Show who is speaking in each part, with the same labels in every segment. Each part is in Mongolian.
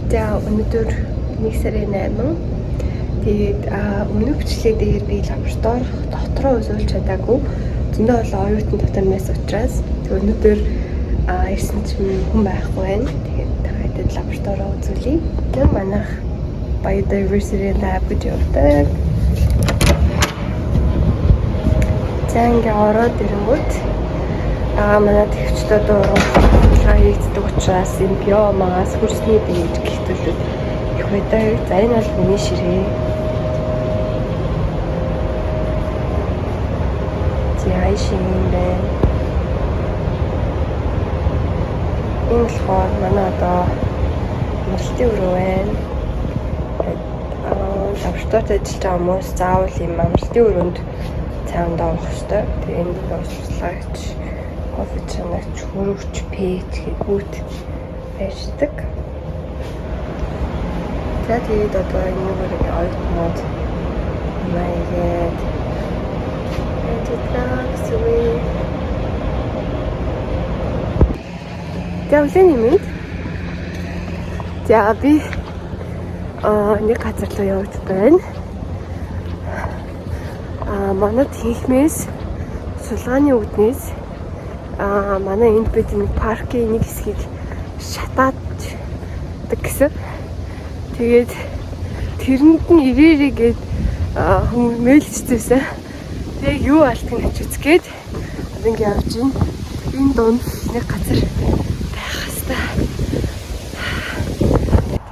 Speaker 1: За өнөөдөр 1 сарын 8. Тэгээд өмнөх бичлэг дээр би лаборатори дотроо үзүүлж чадаагүй. Зөндөө олон оюутан дотор мэс учраас өнөөдөр ирсэн чинь хүн байхгүй байна. Тэгээд хайтад лабораторио үзүүлье. Тэг манайх biodiversity lab гэж явдаг. За ингээ ороод ирэнгүүт манай төвчдод хийгддэг учраас энэ биомаас хөрсний дээд гэх төлөв их байдаг. За энэ бол миний ширээ. Яашин байна. Энэ болохоор манай одоо мөрөлтийн өрөө байна. Лабораторид ажиллаж байгаа хүмүүс заавал ийм мөрөлтийн өрөөнд цаанд авах хэрэгтэй. Тэгээ энэ бослогч, кофе чанагч, хөрөвч, пэт гэгүүт байждаг. За тэгээд одоо энэ бүрийн оюутнууд маягаад За үлийн юмд. За би нэг газар руу явж байна. Манайд хийхмээс сулгааны үүднээс манай энд бид нэг паркийн нэг хэсгийг шатаад гэсэн. Тэгээд тэрэнд нь ирээрээгээд хүмүүс мэйлчдээсэн. Тэгээ юу алтыг гэж үзгээд ингээ явж байна. Энэ донд нэг газар байх хэвээр.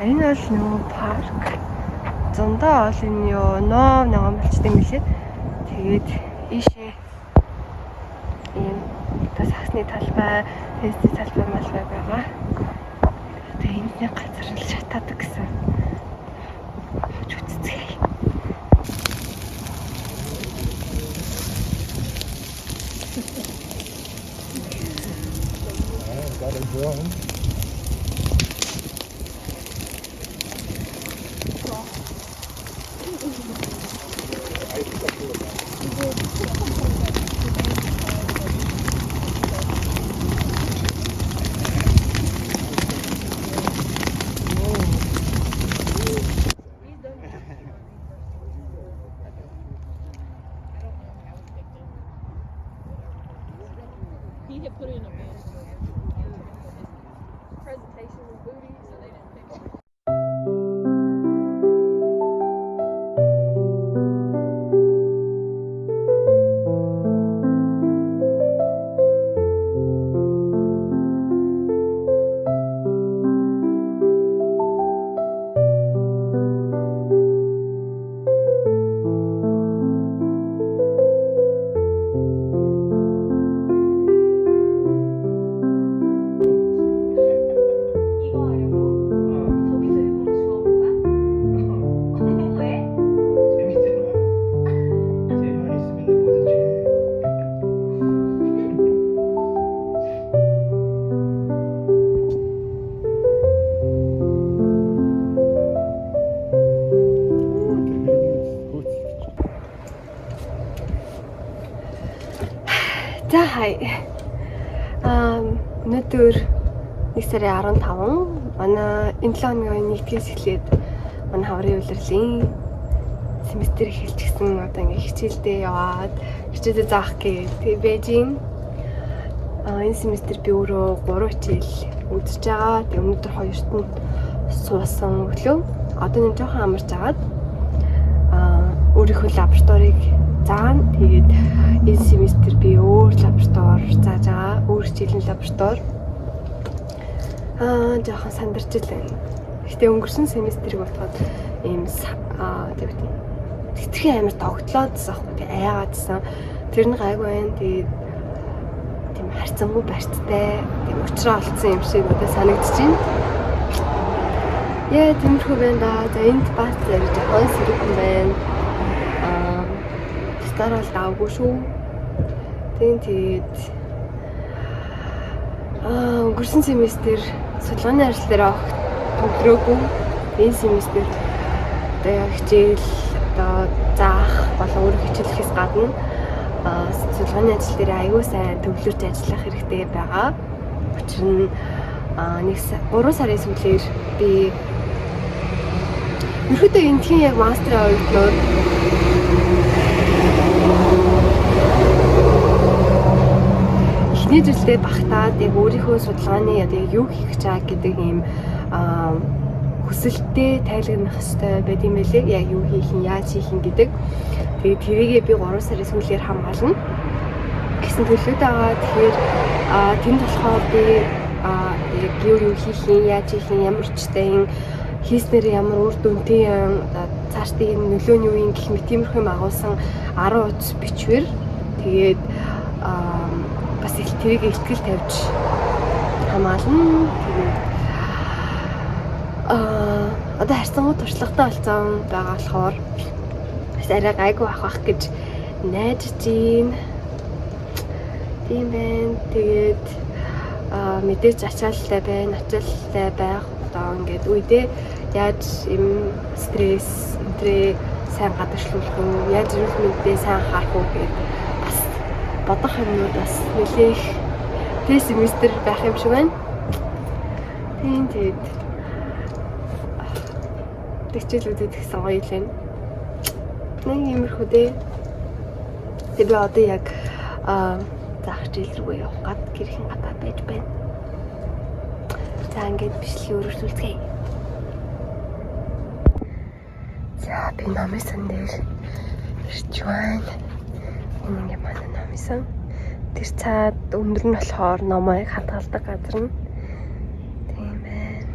Speaker 1: Энэ бол нөгөө парк. Зундаа ол энэ ёо ноо намалчдаг юм лээ. Тэгээд ийшээ ийм тасхны талбай, фэсти талбай малбай байгаа. Тэгээд энд нэг газар л шатаадаг гэсэн. Зүццгээе. Got a drone.
Speaker 2: He had put in a presentation with Booty, so they didn't pick it.
Speaker 1: За хай. Өнөөдөр 1 сарын 15 манай энэ 7 өдрийн 1-ээс эхлээд манай хаврын улирлын семестр эхэлчихсэн. Одоо ингээ хичээлдээ яваад хичээлээ заах гээ. Тэгээ Бээжин энэ семестр би өөрөө 3 хичээл үзэж байгаа. Тэгээ өнөөдөр 2-т нь суусан өглөө. Одоо нэг жоохон амарч агаад өөрийнхөө лабораторийг заана. Тэгээд энэ семестр би өөр лаборатори зааж байгаа. Өөр хичээлийн лаборатори. Жоохон сандарч л байна. Гэтэ өнгөрсөн семестрийг бодоход ийм тэгтэрхий амар тогтлоодсан аахгүй тий аяагаадсан. Тэр нь гайгүй байна. Тэгээд тийм харьцангуй барьцтай, тийм уучраа олцсон юм шиг надад санагдаж байна. Яа тиймэрхүү байна да. За энд бас зэрэг жоохон сэрэгэн байна. Старал даагүй шүү. Тэгээд өнгөрсөн семестр судалгааны ажил дээр авах төгрөөгүй. Энэ семестр одоо хичээл одоо заах болон өөр хичээлэхээс гадна судалгааны ажил дээр аягүй сайн төвлөрч ажиллах хэрэгтэй байгаа. Учир нь 3 сарын сүүлээр би ерөөдөө энэ тийм яг мастерын үед нөө эхний жилдээ багтаад яг өөрийнхөө судалгааны яг юу хийх гэж байгаа гэдэг ийм хүсэлтэд тайлгнах хэрэгтэй байт юм байлээ. Яг юу хийх нь, яаж хийх нь гэдэг. Тэгээд тэрийгээ би 3 сарын сүүлээр хамгаална гэсэн төлөвтэй байгаа. Тэгэхээр тэнд болохоор би яг юу хийх юм, яаж хийх юм, ямар чтэй хийснээр ямар үр дүнтэй цаашдын нөлөө нь юу юм гэх мэт тиймэрхүү юм агуулсан 10 утас бичвэр. Тэгээд бас их тэрийг ихтгэл тавьж хамгаална. Тэгээд одоо харьцангуй туршлагатай болсон байгаа болохоор бас арай гайгүй авах гэж найдаж байна. Тийм байна. Тэгээд мэдээж ачааллтай байна, ачааллтай байх одоо ингээд үедээ яаж юм стресс, энтрээ сайн гадагшлуулах уу, яаж эрүүл мэндэд сайн харах уу гэдэг бас бодох юмнууд бас нэлээх семестр байх юм шиг байна. Тийм тэгээд хичээлүүдэд гэсэн гоё л байна. Нэг иймэрхүү дээ. Тэгээд би одоо яг заах хичээл рүү явах гад гэрхэн гадаа байж байна. За ингээд бичлэгийг өргөжүүлцгээе. За би намын сан дээр ирж байна. Энэ ингээ манай намын сан. Тэр цаад өндөр нь болохоор номыг хадгалдаг газар нь. Тийм байна.